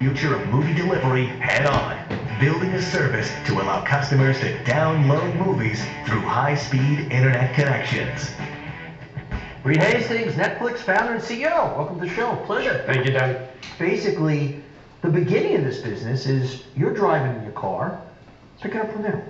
Future of movie delivery head on, building a service to allow customers to download movies through high-speed internet connections. Reed Hastings, Netflix founder and CEO. Welcome to the show. Pleasure. Thank you, Dan. Basically, the beginning of this business is you're driving in your car, pick it up from there.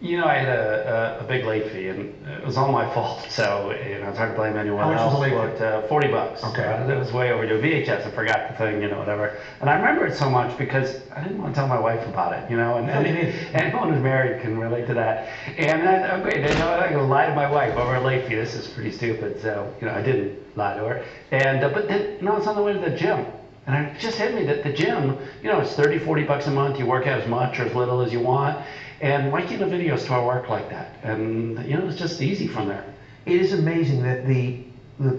You know, I had a big late fee, and it was all my fault. So, it's hard to blame anyone else. How much was the late fee? $40. Okay. It was way overdue. VHS, I forgot the thing, whatever. And I remember it so much because I didn't want to tell my wife about it, and anyone who's married can relate to that. And I'm great. I'm not going to lie to my wife over a late fee. This is pretty stupid. So, I didn't lie to her. And but then, I was on the way to the gym. And it just hit me that the gym, it's $30-40 a month. You work out as much or as little as you want. And why can't the video store work like that? And, it's just easy from there. It is amazing that the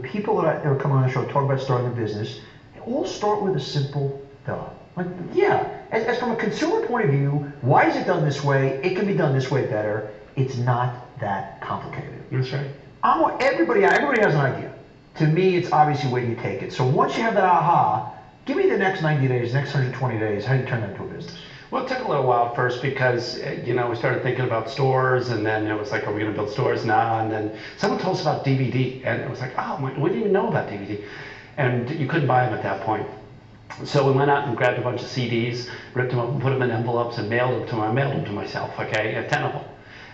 people that are coming on the show talk about starting a business, they all start with a simple thought. Like, as from a consumer point of view, why is it done this way? It can be done this way better. It's not that complicated. That's right. Everybody has an idea. To me, it's obviously where you take it. So once you have that aha, give me the next 90 days, next 120 days, how do you turn that into a business? Well, it took a little while first because, we started thinking about stores, and then it was like, are we going to build stores now? And then someone told us about DVD, and it was like, oh, we didn't even know about DVD. And you couldn't buy them at that point. So we went out and grabbed a bunch of CDs, ripped them up and put them in envelopes and mailed them to myself, 10 of them.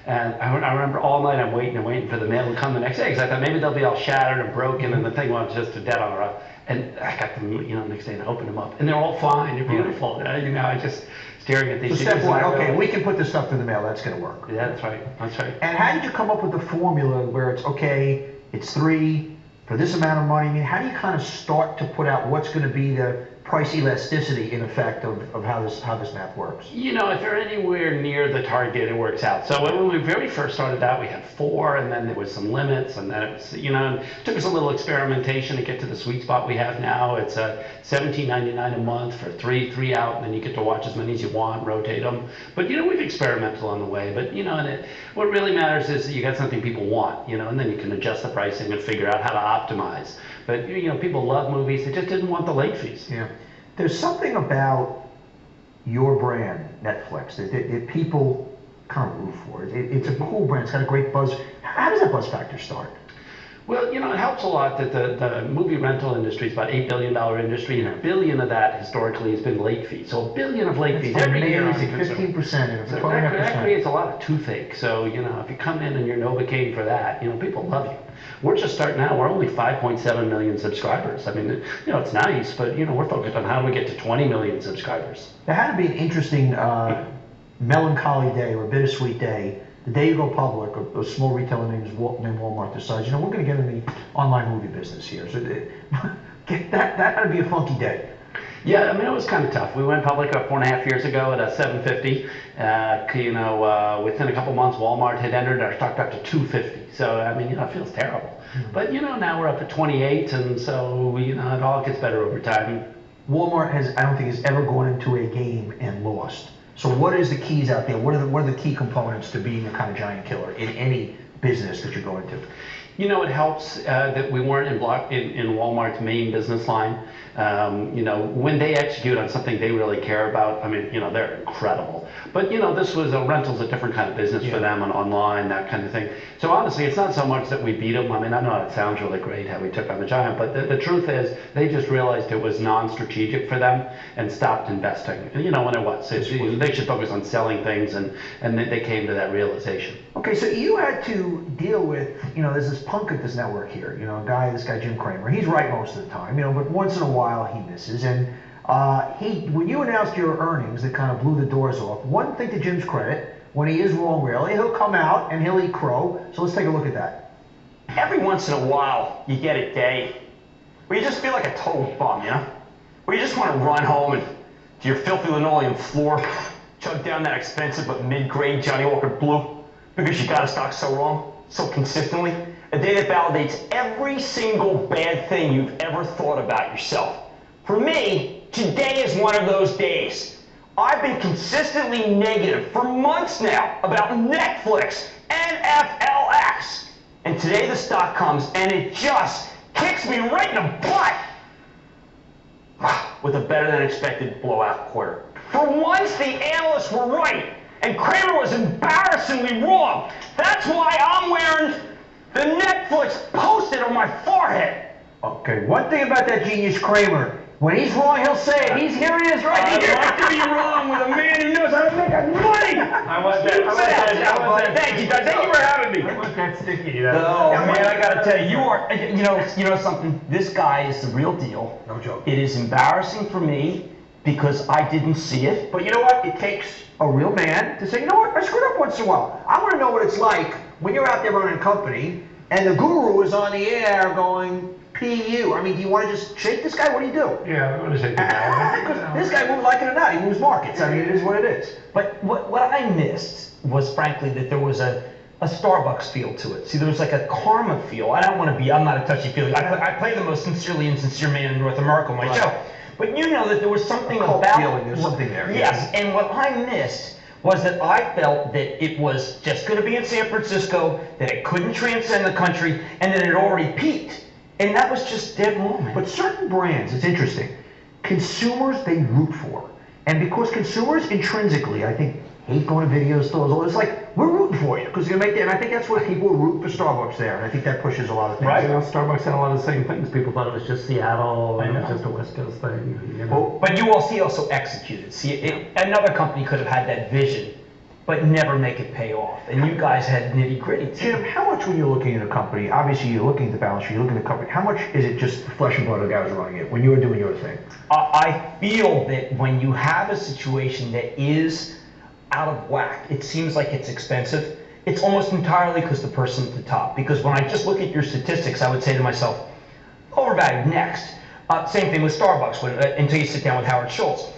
And I remember all night I'm waiting for the mail to come the next day because I thought maybe they'll be all shattered and broken and the thing was just dead on the road. And I got them, the next day and I opened them up and they're all fine, they're beautiful. I just staring at these. So step one, okay, we can put this stuff through the mail. That's going to work. Yeah, that's right. And how did you come up with the formula where it's okay, it's 3 for this amount of money? I mean, how do you kind of start to put out what's going to be the price elasticity in effect of how this math works? If you're anywhere near the target, it works out. So when we very first started out, we had 4, and then there was some limits, and then it was, it took us a little experimentation to get to the sweet spot we have now. It's $17.99 a month for three out, and then you get to watch as many as you want, rotate them. But we've experimented on the way. But what really matters is that you got something people want, and then you can adjust the pricing and figure out how to optimize. But people love movies; they just didn't want the late fees. Yeah. There's something about your brand, Netflix, that people kind of root for. It's a cool brand. It's got a great buzz. How does that buzz factor start? Well, it helps a lot that the movie rental industry is about $8 billion industry, and $1 billion of that historically has been late fees. So $1 billion of late fees every year. 15%. So that creates a lot of toothache. So, if you come in and you're Novocaine for that, people love you. We're just starting out. We're only 5.7 million subscribers. I mean, it's nice, but, we're focused on how do we get to 20 million subscribers. There had to be an interesting melancholy day or a bittersweet day. The day you go public, a small retailer named Walmart decides, we're going to get in the online movie business here. So that had to be a funky day. Yeah, it was kind of tough. We went public about 4.5 years ago at a $7.50. Within a couple months, Walmart had entered our stock up to $2.50. So, it feels terrible. Mm-hmm. But, now we're up at 28, and so, it all gets better over time. Walmart I don't think, has ever gone into a game and lost. So what is the keys out there? What are the key components to being a kind of giant killer in any business that you're going to? It helps that we weren't in Walmart's main business line. When they execute on something they really care about, they're incredible. But, this was rental's a different kind of business for them and online, that kind of thing. So honestly, it's not so much that we beat them. I know it sounds really great how we took on the giant, but the truth is they just realized it was non-strategic for them and stopped investing. When it was. They should focus on selling things, and they came to that realization. Okay, so you had to deal with, there's this punk at this network here, this guy Jim Cramer. He's right most of the time, but once in a while he misses. And when you announced your earnings that kind of blew the doors off, one thing to Jim's credit, when he is wrong really, he'll come out and he'll eat crow. So let's take a look at that. Every once in a while, you get a day where you just feel like a total bum, where you just want to run home and to your filthy linoleum floor, chug down that expensive but mid-grade Johnny Walker Blue because you got a stock so wrong, so consistently. A day that validates every single bad thing you've ever thought about yourself. For me, today is one of those days. I've been consistently negative for months now about Netflix, NFLX. And today the stock comes and it just kicks me right in the butt. Wow. with a better than expected blowout quarter. For once, the analysts were right, and Kramer was embarrassingly wrong. That's why I'm wearing the Netflix post-it on my forehead. Okay, one thing about that genius Kramer, when he's wrong, he'll say it. Here it is, right I'd here. like to be wrong with a man who knows how to make money. I want that. Thank you, guys. Thank you for having me. I want that sticky. Oh man, I gotta tell you, you know something. This guy is the real deal. No joke. It is embarrassing for me because I didn't see it. But you know what? It takes a real man to say, you know what? I screwed up once in a while. I want to know what it's like when you're out there running a company and the guru is on the air going, PU. I mean, do you want to just shake this guy? What do you do? Yeah, I want to shake the guy. Because this guy moves like it or not. He moves markets. I mean, it is what it is. But what I missed was, frankly, that there was a Starbucks feel to it. See, there was like a karma feel. I'm not a touchy-feely. I play the most sincerely insincere man in North America on my show. But you know that there was something cult about... feeling, there's something there. Yes, and what I missed was that I felt that it was just going to be in San Francisco, that it couldn't transcend the country, and that it had already peaked. And that was just dead moment. But certain brands, it's interesting, consumers they root for. And because consumers intrinsically, I think, hate going to video stores, it's like, we're rooting for you because you're going to make it. And I think that's why people root for Starbucks there. And I think that pushes a lot of things. Right. You know, Starbucks had a lot of the same things. People thought it was just Seattle and it was just a West Coast thing. You know? But you also executed. See, another company could have had that vision, but never make it pay off. And you guys had nitty gritty too. Jim, how much when you're looking at a company, obviously you're looking at the balance sheet, you're looking at the company, how much is it just the flesh and blood of the guys running it when you were doing your thing? I feel that when you have a situation that is out of whack, it seems like it's expensive. It's almost entirely because the person at the top. Because when I just look at your statistics, I would say to myself, overvalued, next. Same thing with Starbucks until you sit down with Howard Schultz.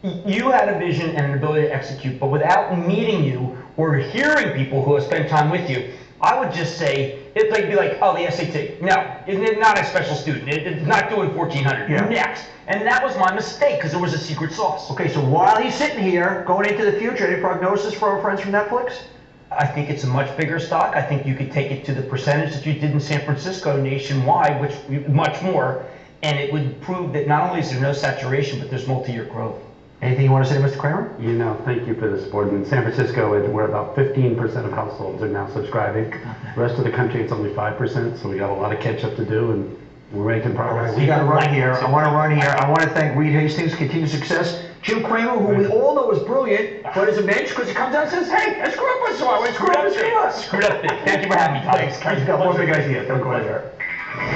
You had a vision and an ability to execute, but without meeting you or hearing people who have spent time with you, I would just say, it'd be like, oh, the SAT. No, it's not a special student. It's not doing 1400. Yeah. Next. And that was my mistake because there was a secret sauce. Okay, so while he's sitting here, going into the future, any prognosis for our friends from Netflix? I think it's a much bigger stock. I think you could take it to the percentage that you did in San Francisco nationwide, which much more, and it would prove that not only is there no saturation, but there's multi-year growth. Anything you want to say to Mr. Kramer? You know, thank you for the support. In San Francisco, we're about 15% of households are now subscribing. The rest of the country, it's only 5%, so we got a lot of catch up to do, and we're making progress. We got to run here. I want to run here. I want to thank Reed Hastings, continued success. Jim Kramer, who we all know is brilliant, but is a bench because he comes out and says, hey, I screwed up once in a while. I screwed up. Screwed up big. Thank you for having me, Tom. Thanks. He's got one big idea. Don't go there.